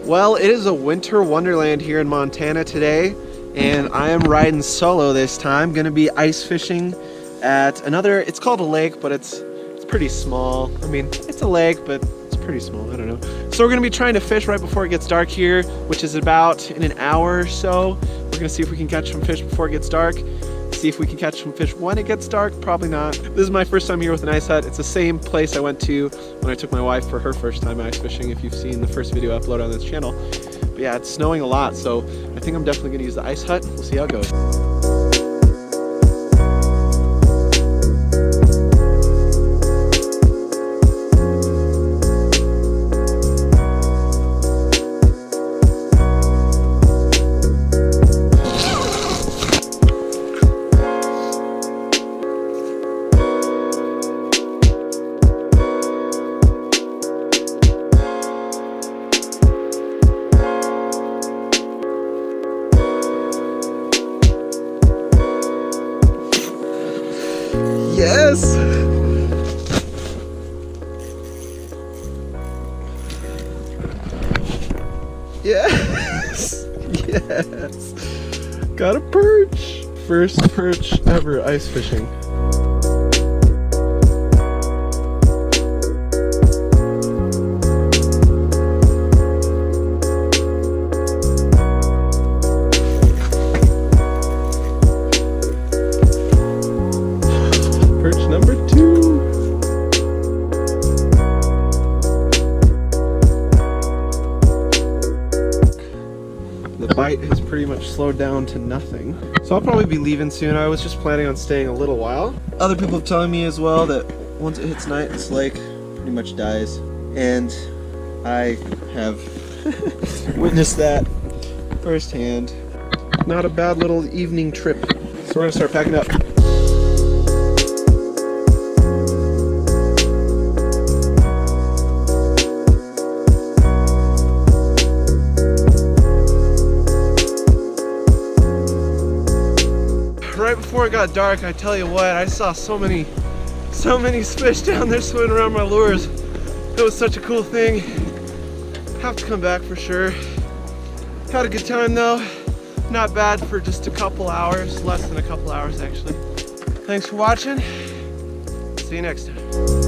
Well, it is a winter wonderland here in Montana today, and I am riding solo this time. Gonna be ice fishing at another, it's called a lake, but it's pretty small. I mean, it's a lake, but it's pretty small, I don't know. So we're gonna be trying to fish right before it gets dark here, which is about in an hour or so. We're gonna see if we can catch some fish before it gets dark. See if we can catch some fish when it gets dark, probably not. This is my first time here with an ice hut. It's the same place I went to when I took my wife for her first time ice fishing, if you've seen the first video uploaded on this channel. But yeah, it's snowing a lot, so I think I'm definitely gonna use the ice hut. We'll see how it goes. Yes! Yes! Yes! Got a perch! First perch ever ice fishing. Perch number 2. The bite has pretty much slowed down to nothing. So I'll probably be leaving soon. I was just planning on staying a little while. Other people have telling me as well that once it hits night, this lake pretty much dies. And I have witnessed that firsthand. Not a bad little evening trip. So we're gonna start packing up. Right before it got dark, I tell you what, I saw so many fish down there swimming around my lures. It was such a cool thing. Have to come back for sure. Had a good time though. Not bad for just a couple hours, less than a couple hours actually. Thanks for watching. See you next time.